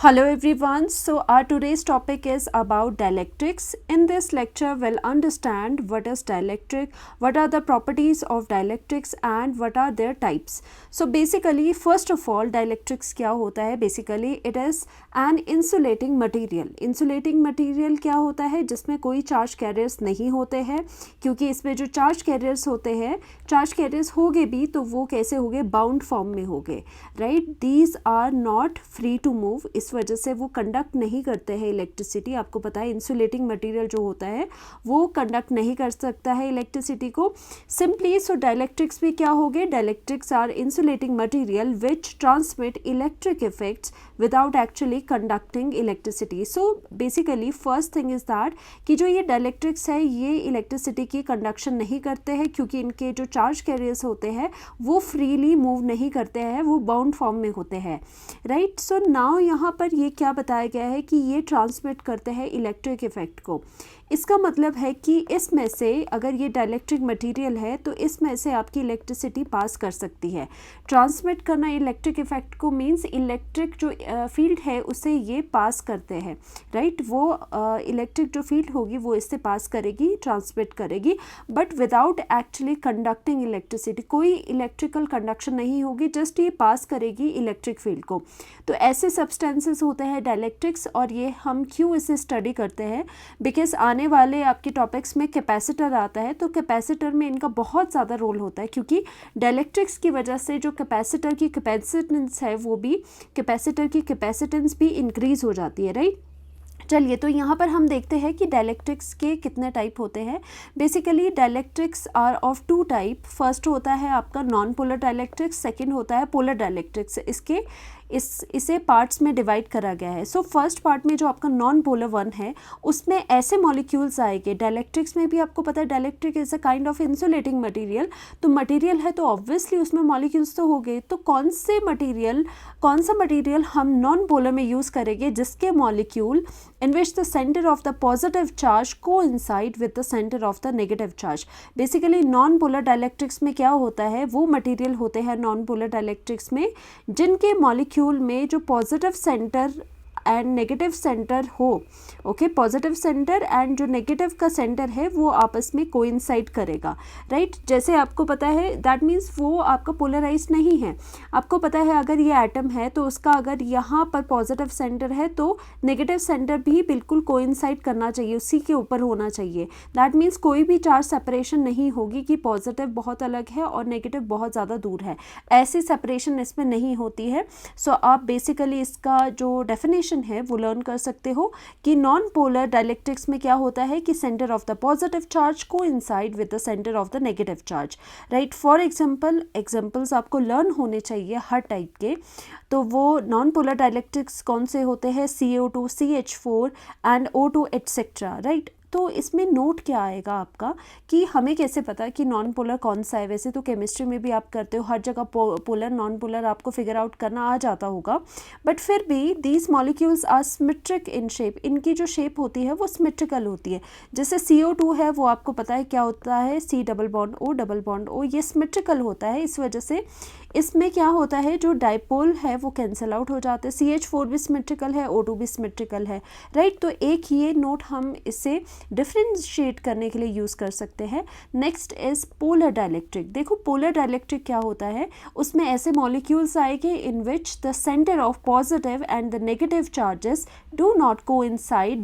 Hello everyone. So our today's topic is about dielectrics. In this lecture we'll understand what is dielectric, what are the properties of dielectrics and what are their types. So basically first of all dielectrics क्या होता है? Basically it is an insulating material. Insulating material क्या होता है? जिसमें कोई charge carriers नहीं होते हैं, क्योंकि इसमें जो चार्ज कैरियर्स होते हैं, चार्ज कैरियर्स होंगे भी तो वो कैसे होंगे? बाउंड फॉर्म में होंगे, right? These are not free to move, इस वजह से वो कंडक्ट नहीं करते हैं इलेक्ट्रिसिटी. आपको पता है इंसुलेटिंग मटेरियल जो होता है वो कंडक्ट नहीं कर सकता है इलेक्ट्रिसिटी को सिंपली. सो डाइलेक्ट्रिक्स भी क्या हो गए? Dielectrics are insulating material which transmit electric effects without actually conducting electricity. So basically first thing is that कि जो ये डाइलेक्ट्रिक्स है ये इलेक्ट्रिसिटी की कंडक्शन नहीं करते हैं, क्योंकि इनके जो चार्ज कैरियर्स होते हैं वो फ्रीली मूव नहीं करते हैं, वो बाउंड फॉर्म में होते हैं, राइट? सो नाउ यहाँ पर ये क्या बताया गया है कि ये ट्रांसमिट करते हैं इलेक्ट्रिक इफेक्ट को. इसका मतलब है कि इसमें से अगर ये डाइलेक्ट्रिक मटेरियल है तो इसमें से आपकी इलेक्ट्रिसिटी पास कर सकती है. ट्रांसमिट करना इलेक्ट्रिक इफेक्ट को मींस इलेक्ट्रिक जो फील्ड है उसे ये पास करते हैं, राइट? वो इलेक्ट्रिक जो फील्ड होगी वो इससे पास करेगी, ट्रांसमिट करेगी, but without actually conducting electricity. कोई इलेक्ट्रिकल कंडक्शन नहीं होगी, जस्ट ये पास करेगी इलेक्ट्रिक फील्ड को. तो ऐसे सब्सटेंसेस होते हैं डाइलेक्ट्रिक्स, और ये हम क्यों इसे स्टडी करते हैं? बिकॉज आने वाले आपके टॉपिक्स में कैपेसिटर आता है, तो कैपेसिटर में इनका बहुत ज़्यादा रोल होता है, क्योंकि डाइलेक्ट्रिक्स की वजह से जो कैपेसिटर की कैपेसिटेंस है वो भी, कैपेसिटर की कैपेसिटेंस भी इंक्रीज़ हो जाती है, राइट? चलिए, तो यहाँ पर हम देखते हैं कि डाइलेक्ट्रिक्स के कितने टाइप होते हैं. Basically dielectrics are of two type. First होता है आपका नॉन पोलर डाइलेक्ट्रिक्स, सेकंड होता है पोलर डाइलेक्ट्रिक्स. इसे पार्ट्स में डिवाइड करा गया है. सो फर्स्ट पार्ट में जो आपका नॉन पोलर वन है उसमें ऐसे मॉलिक्यूल्स आएंगे. डाइलेक्ट्रिक्स में भी आपको पता है dielectric is a kind of insulating material, तो मटेरियल है तो ऑब्वियसली उसमें मॉलिक्यूल्स तो हो गए. तो कौन सा मटेरियल हम नॉन पोलर में यूज़ करेंगे जिसके molecule in which the center of the positive charge coincide with the center of the negative charge. Basically non polar dielectrics में क्या होता है, वो मटेरियल होते हैं नॉन पोलर डाइलेक्ट्रिक्स में जिनके मॉलिक्यूल में जो positive centre and negative centre हो, ओके? पॉजिटिव सेंटर एंड जो नेगेटिव का सेंटर है वो आपस में कोइंसाइड करेगा, राइट? जैसे आपको पता है दैट मीन्स वो आपका पोलराइज नहीं है. आपको पता है अगर ये एटम है तो उसका अगर यहाँ पर पॉजिटिव सेंटर है तो नेगेटिव सेंटर भी बिल्कुल कोइंसाइड करना चाहिए, उसी के ऊपर होना चाहिए. दैट मीन्स कोई भी चार्ज सेपरेशन नहीं होगी कि पॉजिटिव बहुत अलग है और नेगेटिव बहुत ज़्यादा दूर है. ऐसी सेपरेशन इसमें नहीं होती है. सो आप बेसिकली इसका जो डेफिनेशन है वो लर्न कर सकते हो कि नॉन पोलर डाइलेक्ट्रिक्स में क्या होता है कि centre of the positive charge coincide with the centre of the negative charge, right? For examples आपको लर्न होने चाहिए हर टाइप के. तो वो नॉन पोलर डाइलेक्ट्रिक्स कौन से होते हैं? CO2, CH4 and O2 etcetera, right? तो इसमें नोट क्या आएगा आपका कि हमें कैसे पता कि नॉन पोलर कौन सा है? वैसे तो केमिस्ट्री में भी आप करते हो, हर जगह पोलर नॉन पोलर आपको फिगर आउट करना आ जाता होगा, बट फिर भी these molecules are symmetric in shape. इनकी जो शेप होती है वो सिमेट्रिकल होती है. जैसे CO2 है वो आपको पता है क्या होता है, C double bond O double bond O, ये सिमेट्रिकल होता है. इस वजह से इसमें क्या होता है, जो डाइपोल है वो कैंसिल आउट हो जाते हैं. CH4 भी सिमेट्रिकल है, O2 भी सिमेट्रिकल है, राइट? तो एक ये नोट हम इससे डिफ्रेंशिएट करने के लिए यूज़ कर सकते हैं. Next is polar dielectric. देखो पोलर डाइलेक्ट्रिक क्या होता है, उसमें ऐसे मॉलिक्यूल्स आएंगे in which the centre of positive and the negative charges do not coincide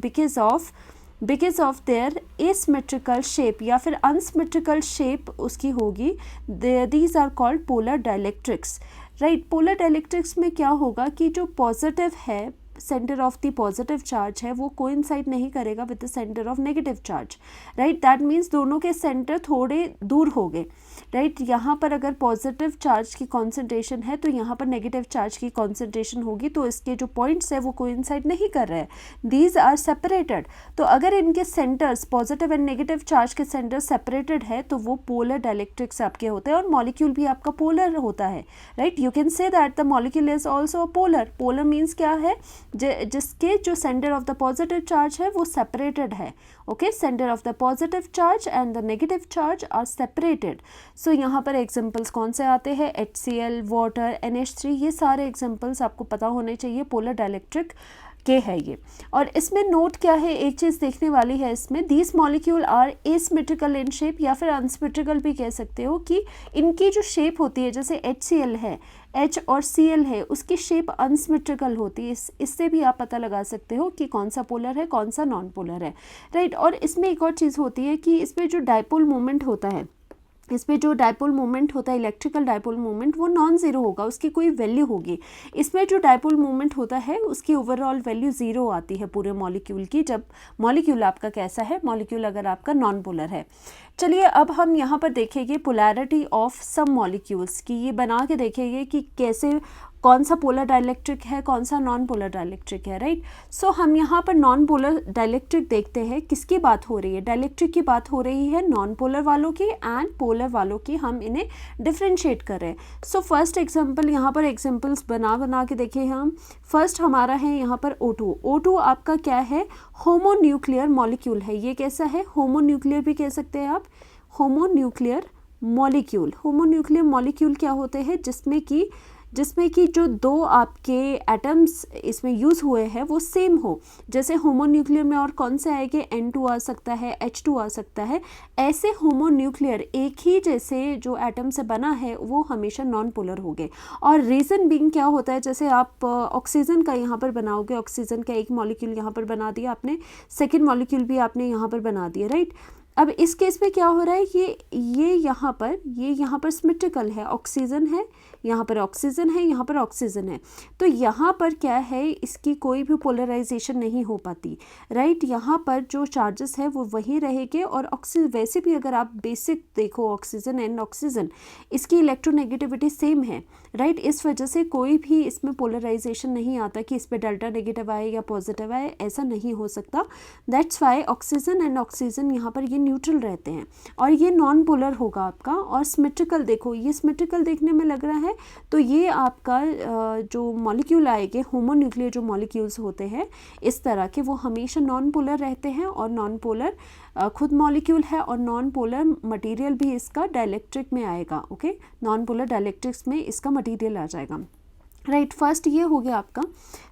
because of their asymmetrical shape या फिर अनसिमेट्रिकल शेप उसकी होगी. These are called polar dielectrics, right? Polar dielectrics में क्या होगा कि जो पॉजिटिव है, centre of the positive charge है वो कोइंसाइड नहीं करेगा with the centre of negative charge, right? That means दोनों के सेंटर थोड़े दूर हो गए, राइट? यहाँ पर अगर पॉजिटिव चार्ज की कॉन्सेंट्रेशन है तो यहाँ पर नेगेटिव चार्ज की कॉन्सेंट्रेशन होगी, तो इसके जो पॉइंट्स है वो कोइंसाइड नहीं कर रहे हैं. These are separated. तो अगर इनके centers positive and negative charge के सेंटर सेपरेटेड है तो वो पोलर डाइलेक्ट्रिक्स आपके होते हैं, और मॉलिक्यूल भी आपका पोलर होता है, right? You can say that the molecule is also polar. Polar means क्या है जिसके जो centre of the positive charge है वो सेपरेटेड है, okay, centre of the positive charge and the negative charge are separated. So यहाँ पर examples कौन से आते हैं, HCl, वाटर, NH3, ये सारे एग्जांपल्स आपको पता होने चाहिए, पोलर डाइलेक्ट्रिक के है ये। और इसमें नोट क्या है, एक चीज़ देखने वाली है इसमें, these molecule are asymmetrical in shape, या फिर अनसिमेट्रिकल भी कह सकते हो, कि इनकी जो शेप होती है, जैसे HCl है, H और Cl है, उसकी शेप अनसिमेट्रिकल होती है। इससे भी आप पता लगा सकते हो कि कौन सा पोलर है, कौन सा नॉन पोलर है, राइट। और इसमें एक और चीज़ होती है कि इसमें जो डायपोल मोमेंट होता है, इसमें जो डायपोल मोमेंट होता है, इलेक्ट्रिकल डायपोल मोमेंट, वो नॉन ज़ीरो होगा, उसकी कोई वैल्यू होगी। इसमें जो डायपोल मोमेंट होता है उसकी ओवरऑल वैल्यू ज़ीरो आती है पूरे मॉलिक्यूल की, जब मॉलिक्यूल आपका कैसा है, मॉलिक्यूल अगर आपका नॉन पोलर है। चलिए अब हम यहाँ पर देखेंगे पोलैरिटी ऑफ सम मॉलिक्यूल्स की, ये बना के देखेंगे कि कैसे, कौन सा पोलर डाइलेक्ट्रिक है, कौन सा नॉन पोलर डाइलेक्ट्रिक है, राइट। सो हम यहाँ पर नॉन पोलर डाइलेक्ट्रिक देखते हैं, किसकी बात हो रही है, डाइलेक्ट्रिक की बात हो रही है, नॉन पोलर वालों की एंड पोलर वालों की, हम इन्हें डिफ्रेंशिएट कर रहे हैं। सो फर्स्ट एग्जांपल, यहाँ पर एग्जांपल्स बना के देखें हम। फर्स्ट हमारा है यहाँ पर O2। O2 आपका क्या है, होमोन्यूक्लियर मॉलिक्यूल है। ये कैसा है, होमोन्यूक्लियर भी कह सकते हैं आप, होमोन्यूक्लियर मॉलिक्यूल। होमोन्यूक्लियर मॉलिक्यूल क्या होते हैं, जिसमें कि जो दो आपके एटम्स इसमें यूज़ हुए हैं वो सेम हो। जैसे होमोन्यूक्लियर में और कौन से आएंगे, N2 आ सकता है, H2 आ सकता है। ऐसे होमोन्यूक्लियर एक ही जैसे जो एटम से बना है वो हमेशा नॉन पोलर हो गए। और रीज़न बीइंग क्या होता है, जैसे आप ऑक्सीजन का यहाँ पर बनाओगे, ऑक्सीजन का एक मॉलिक्यूल यहाँ पर बना दिया आपने, सेकेंड मॉलिक्यूल भी आपने यहाँ पर बना दिया, राइट। अब इस केस में क्या हो रहा है, ये यहाँ पर सिमेट्रिकल है, ऑक्सीजन है, यहाँ पर ऑक्सीजन है, यहाँ पर ऑक्सीजन है। तो यहाँ पर क्या है, इसकी कोई भी पोलराइजेशन नहीं हो पाती, राइट। यहाँ पर जो चार्जेस है वो वही रहेंगे। और ऑक्सीजन वैसे भी अगर आप बेसिक देखो, ऑक्सीजन एंड ऑक्सीजन, इसकी इलेक्ट्रोनेगेटिविटी सेम है, राइट। इस वजह से कोई भी इसमें पोलराइजेशन नहीं आता कि इस पर डेल्टा नेगेटिव आए या पॉजिटिव आए, ऐसा नहीं हो सकता। That's why oxygen and oxygen यहाँ पर ये न्यूट्रल रहते हैं और ये नॉन पोलर होगा आपका। और सिमेट्रिकल देखो, ये सिमेट्रिकल देखने में लग रहा है, तो ये आपका जो मॉलिक्यूल आएंगे, होमोन्यूक्लियर जो मॉलिक्यूल्स होते हैं इस तरह के, वो हमेशा नॉन पोलर रहते हैं। और नॉन पोलर खुद मॉलिक्यूल है और नॉन पोलर मटेरियल भी इसका डाइलेक्ट्रिक में आएगा, ओके। नॉन पोलर डाइलेक्ट्रिक्स में इसका मटेरियल आ जाएगा, राइट। फर्स्ट ये हो गया आपका।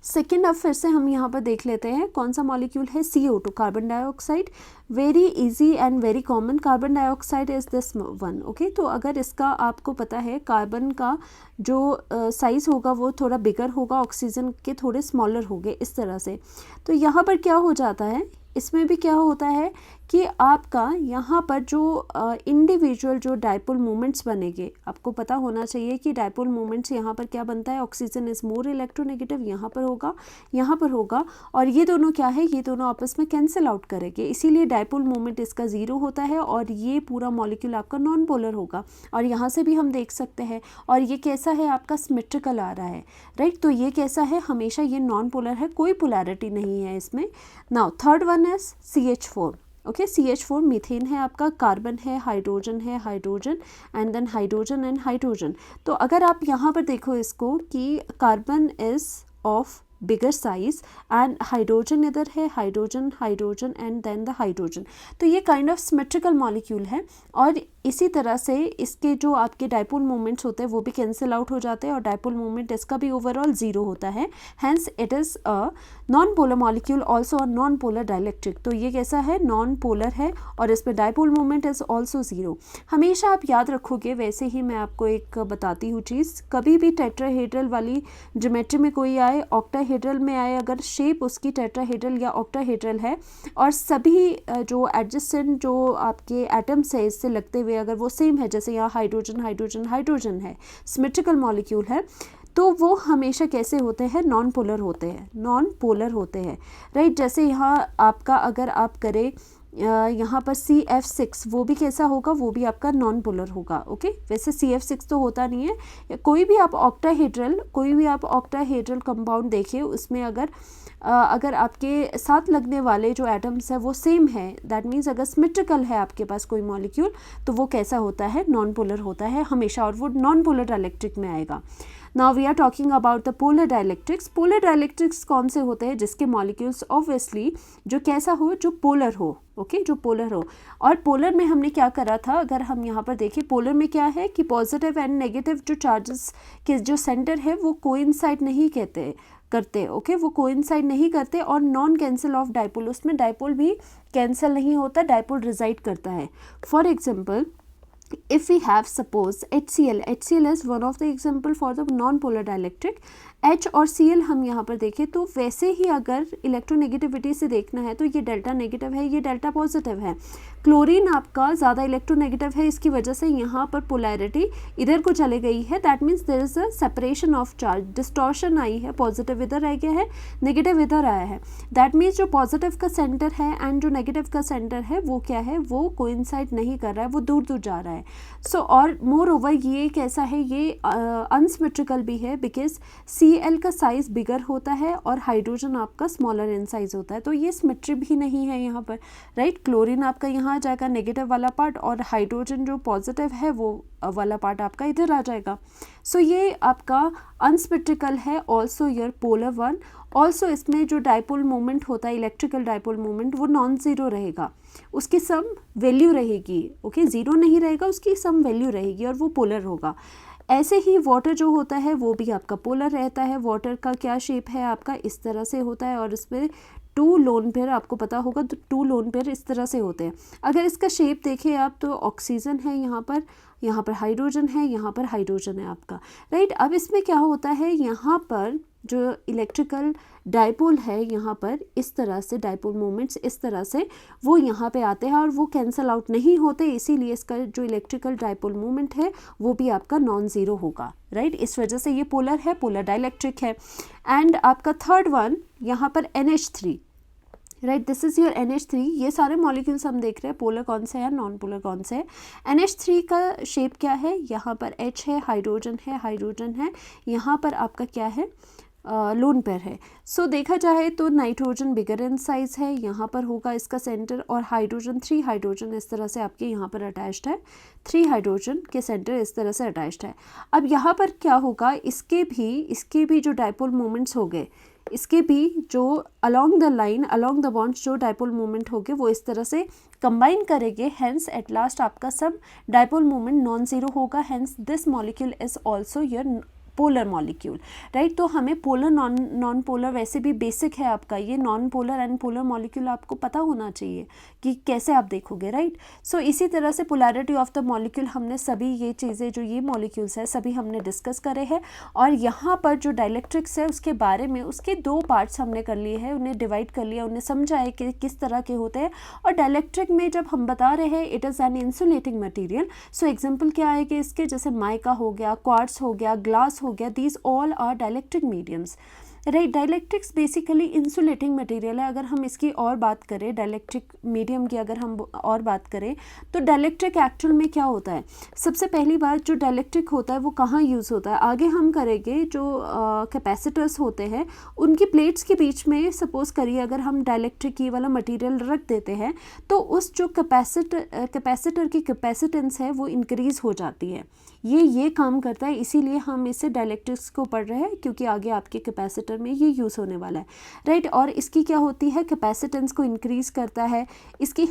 सेकंड, अब फिर से हम यहाँ पर देख लेते हैं कौन सा मॉलिक्यूल है, CO2, carbon dioxide. Very easy and very common, carbon dioxide is this one, okay. तो अगर इसका आपको पता है, कार्बन का जो साइज़ होगा वो थोड़ा बिगर होगा, ऑक्सीजन के थोड़े स्मॉलर होंगे, इस तरह से। तो यहाँ पर क्या हो जाता है, इसमें भी क्या होता है कि आपका यहाँ पर जो इंडिविजुअल जो डायपोल मोमेंट्स बनेंगे, आपको पता होना चाहिए कि डायपोल मोमेंट्स यहाँ पर क्या बनता है, ऑक्सीजन इज मोर इलेक्ट्रोनेगेटिव, यहाँ पर होगा और ये दोनों क्या है, ये दोनों आपस में कैंसिल आउट करेंगे, इसीलिए डायपोल मोमेंट इसका ज़ीरो होता है और ये पूरा मॉलिक्यूल आपका नॉन पोलर होगा। और यहाँ से भी हम देख सकते हैं। और ये कैसा है, आपका सिमेट्रिकल आ रहा है, राइट। तो ये कैसा है, हमेशा ये नॉन पोलर है, कोई पोलैरिटी नहीं है इसमें। Now third one is CH4, okay. CH4 methane है आपका, कार्बन है, hydrogen and then hydrogen and hydrogen. तो अगर आप यहाँ पर देखो इसको कि carbon is of bigger size and hydrogen इधर है, hydrogen and then the hydrogen. तो ये काइंड ऑफ सिमेट्रिकल मॉलिक्यूल है। और इसी तरह से इसके जो आपके डायपोल मोमेंट्स होते हैं वो भी कैंसिल आउट हो जाते हैं और डायपोल मोमेंट इसका भी ओवरऑल ज़ीरो होता है। Hence it is a non polar molecule, also a non polar dielectric. तो ये कैसा है, नॉन पोलर है और इस पर dipole moment is also zero. हमेशा आप याद रखोगे, वैसे ही मैं आपको एक बताती हूँ चीज़, कभी भी टेट्राहेड्रल वाली ज्योमेट्री में कोई आए, ऑक्टाहेड्रल में आए, अगर शेप उसकी टेट्राहेड्रल या ऑक्टाहेड्रल है और सभी जो एडजेसेंट जो आपके एटम्स है इससे लगते हुए अगर वो सेम है, जैसे यहाँ हाइड्रोजन है, सिमेट्रिकल मॉलिक्यूल है, तो वो हमेशा कैसे होते हैं, नॉन पोलर होते हैं, राइट। जैसे यहाँ आपका अगर आप करें यहाँ पर CF6, वो भी कैसा होगा, वो भी आपका नॉन पोलर होगा, ओके। वैसे CF6 तो होता नहीं है। कोई भी आप ऑक्टाहेड्रल कंपाउंड देखिए, उसमें अगर आपके साथ लगने वाले जो एटम्स है वो सेम है, दैट मीन्स अगर सिमेट्रिकल है आपके पास कोई मॉलिक्यूल, तो वो कैसा होता है, नॉन पोलर होता है हमेशा, और वो नॉन पोलर डाइलेक्ट्रिक में आएगा। Now we are talking about the polar dielectrics. Polar dielectrics कौन से होते हैं? जिसके मॉलिक्यूल्स ऑब्वियसली जो कैसा हो, जो पोलर हो. ओके, जो पोलर हो. और पोलर में हमने क्या करा था, अगर हम यहाँ पर देखें, पोलर में क्या है कि पॉजिटिव एंड नेगेटिव जो चार्जेस के जो सेंटर है वो कोइंसाइड नहीं करते. ओके, वो कोइंसाइड नहीं करते. और नॉन कैंसिल ऑफ डाइपोल, उसमें डाइपोल भी कैंसिल नहीं होता, डाइपोल रिजाइड करता है. For example, if we have suppose HCl is one of the example for the non-polar dielectric. H और Cl हम यहाँ पर देखें तो वैसे ही अगर इलेक्ट्रोनेगेटिविटी से देखना है तो ये डेल्टा नेगेटिव है, ये डेल्टा पॉजिटिव है. क्लोरीन आपका ज़्यादा इलेक्ट्रोनेगेटिव है, इसकी वजह से यहाँ पर पोलैरिटी इधर को चले गई है. That means there is a separation of charge, distortion आई है, पॉजिटिव इधर रह गया है, नेगेटिव इधर आया है. दैट मीन्स जो पॉजिटिव का सेंटर है एंड जो नेगेटिव का सेंटर है वो क्या है, वो कोइंसाइड नहीं कर रहा है, वो दूर दूर जा रहा है. सो और मोर ओवर ये कैसा है, ये अनसिमेट्रिकल भी है बिकॉज Cl का साइज बिगर होता है और हाइड्रोजन आपका स्मॉलर इन साइज होता है. तो ये सिमेट्री भी नहीं है यहाँ पर, राइट. क्लोरीन आपका यहाँ आ जाएगा नेगेटिव वाला पार्ट और हाइड्रोजन जो पॉजिटिव है वो वाला पार्ट आपका इधर आ जाएगा. सो ये आपका अनसिमेट्रिकल है. Also your polar one. Also इसमें जो डाइपोल मोमेंट होता है, इलेक्ट्रिकल डाइपोल मोमेंट, वो नॉन ज़ीरो रहेगा, उसकी सम वैल्यू रहेगी. ओके, ज़ीरो नहीं रहेगा, उसकी सम वैल्यू रहेगी और वो पोलर होगा. ऐसे ही वाटर जो होता है वो भी आपका पोलर रहता है. वाटर का क्या शेप है आपका, इस तरह से होता है और इसमें 2 लोन पेयर, आपको पता होगा तो 2 लोन पेयर इस तरह से होते हैं. अगर इसका शेप देखें आप तो ऑक्सीजन है यहाँ पर हाइड्रोजन है, यहाँ पर हाइड्रोजन है आपका, राइट. अब इसमें क्या होता है, यहाँ पर जो इलेक्ट्रिकल डाइपोल है, यहाँ पर इस तरह से डाइपोल मोमेंट्स इस तरह से वो यहाँ पे आते हैं और वो कैंसल आउट नहीं होते, इसीलिए इसका जो इलेक्ट्रिकल डाइपोल मोमेंट है वो भी आपका नॉन ज़ीरो होगा, राइट. इस वजह से ये पोलर है, पोलर डाइलेक्ट्रिक है. एंड आपका थर्ड वन यहाँ पर NH3, right. This is your NH3. ये सारे मॉलिक्यूल्स हम देख रहे हैं, पोलर कौन से है, नॉन पोलर कौन से है. NH3 का शेप क्या है, यहाँ पर H है, हाइड्रोजन है, यहाँ पर आपका क्या है, लोन पेयर है. सो देखा जाए तो नाइट्रोजन बिगर इन साइज है, यहाँ पर होगा इसका सेंटर, और हाइड्रोजन 3 हाइड्रोजन इस तरह से आपके यहाँ पर अटैच्ड है, 3 हाइड्रोजन के सेंटर इस तरह से अटैच्ड है. अब यहाँ पर क्या होगा, इसके भी जो डाइपोल मोमेंट्स हो गए, इसके भी जो along the line, along the bonds जो डाइपोल मोमेंट हो गए वो इस तरह से कंबाइन करेंगे. हेंस एट लास्ट आपका सब डाइपोल मोमेंट नॉन ज़ीरो होगा. Hence this molecule is also your polar molecule, right. तो हमें पोलर नॉन पोलर वैसे भी बेसिक है आपका, ये non polar and polar molecule आपको पता होना चाहिए कि कैसे आप देखोगे, राइट. सो इसी तरह से पोलैरिटी ऑफ द मॉलिक्यूल हमने सभी ये चीज़ें जो ये मॉलिक्यूल्स है सभी हमने डिस्कस करे हैं. और यहाँ पर जो डाइलेक्ट्रिक्स है उसके बारे में उसके 2 पार्ट्स हमने कर लिए हैं, उन्हें डिवाइड कर लिया, उन्हें समझा है कि किस तरह के होते हैं. और डाइलेक्ट्रिक में जब हम बता रहे हैं it is an insulating material. So example क्या है कि इसके जैसे माइका हो गया, क्वार्ट्स हो गया, ग्लास हो गया, these all are dielectric mediums, right. Dielectrics basically insulating material है. अगर हम इसकी और बात करें, डाइलेक्ट्रिक मीडियम की अगर हम और बात करें तो डाइलेक्ट्रिक एक्चुअल में क्या होता है, सबसे पहली बात जो डाइलेक्ट्रिक होता है वो कहाँ यूज़ होता है, आगे हम करेंगे. जो कैपेसिटर्स होते हैं उनकी प्लेट्स के बीच में सपोज करिए अगर हम डाइलेक्ट्रिक ये वाला मटेरियल रख देते हैं तो उस जो कैपेसिटर की कैपेसिटेंस है वो इंक्रीज़ हो जाती है. ये काम करता है, इसीलिए हम इसे डाइलेक्ट्रिक्स को पढ़ रहे हैं क्योंकि आगे आपके कैपेसिटर में ये यूज़ होने वाला है, राइट. और इसकी क्या होती है, कैपेसिटेंस को इंक्रीज़ करता है. इसकी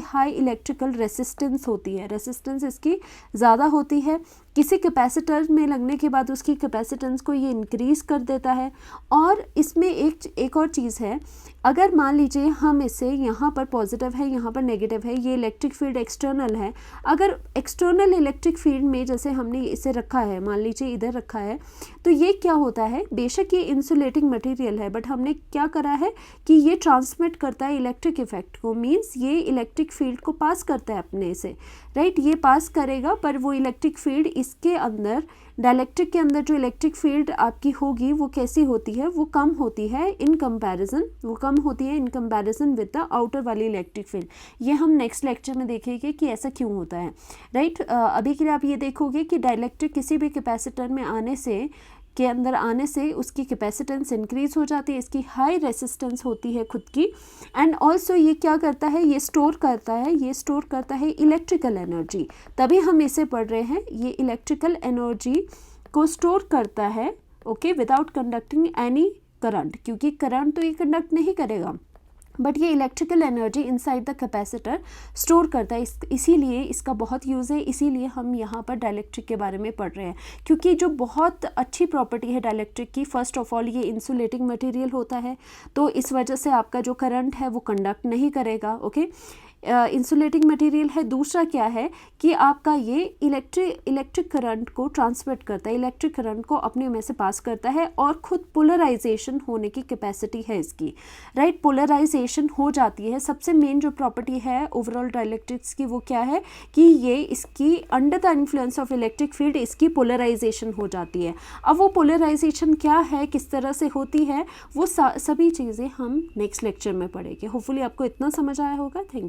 हाई इलेक्ट्रिकल रेसिस्टेंस होती है, रेसिस्टेंस इसकी ज़्यादा होती है. किसी कैपेसिटर में लगने के बाद उसकी कैपेसिटेंस को ये इंक्रीज़ कर देता है. और इसमें एक और चीज़ है, अगर मान लीजिए हम इसे यहाँ पर पॉजिटिव है, यहाँ पर नेगेटिव है, ये इलेक्ट्रिक फील्ड एक्सटर्नल है. अगर एक्सटर्नल इलेक्ट्रिक फील्ड में जैसे हमने इसे रखा है, मान लीजिए इधर रखा है, तो ये क्या होता है, बेशक ये इंसुलेटिंग मटेरियल है बट हमने क्या करा है कि ये ट्रांसमिट करता है इलेक्ट्रिक इफेक्ट को. मीन्स ये इलेक्ट्रिक फील्ड को पास करता है अपने से, राइट. ये पास करेगा पर वो इलेक्ट्रिक फील्ड इसके अंदर, डाइलेक्ट्रिक के अंदर जो इलेक्ट्रिक फील्ड आपकी होगी वो कैसी होती है, वो कम होती है in comparison with the outer वाली इलेक्ट्रिक फील्ड. ये हम नेक्स्ट लेक्चर में देखेंगे कि ऐसा क्यों होता है, राइट. अभी के लिए आप ये देखोगे कि डाइलेक्ट्रिक किसी भी कैपेसिटर में अंदर आने से उसकी कैपेसिटेंस इंक्रीज़ हो जाती है, इसकी हाई रेसिस्टेंस होती है खुद की. एंड ऑल्सो ये क्या करता है, ये स्टोर करता है इलेक्ट्रिकल एनर्जी. तभी हम इसे पढ़ रहे हैं, ये इलेक्ट्रिकल एनर्जी को स्टोर करता है, okay, without conducting any current, क्योंकि करंट तो ये कंडक्ट नहीं करेगा, बट ये electrical energy inside the capacitor store करता है। इसीलिए इसका बहुत यूज़ है, इसीलिए हम यहाँ पर डाइलेक्ट्रिक के बारे में पढ़ रहे हैं, क्योंकि जो बहुत अच्छी प्रॉपर्टी है डाइलेक्ट्रिक की, फर्स्ट ऑफ ऑल ये इंसुलेटिंग मटेरियल होता है, तो इस वजह से आपका जो करंट है वो कंडक्ट नहीं करेगा, ओके, इंसुलेटिंग मटेरियल है। दूसरा क्या है कि आपका ये इलेक्ट्रिक करंट को ट्रांसमिट करता है, इलेक्ट्रिक करंट को अपने में से पास करता है, और खुद पोलराइजेशन होने की कैपेसिटी है इसकी, राइट, पोलराइजेशन हो जाती है। सबसे मेन जो प्रॉपर्टी है ओवरऑल डाइलेक्ट्रिक्स की वो क्या है कि ये इसकी under the influence of electric field इसकी पोलराइजेशन हो जाती है। अब वो पोलराइजेशन क्या है, किस तरह से होती है, वो सभी चीज़ें हम नेक्स्ट लेक्चर में पढ़ेंगे। होपफुली आपको इतना समझ आया होगा। Thank you.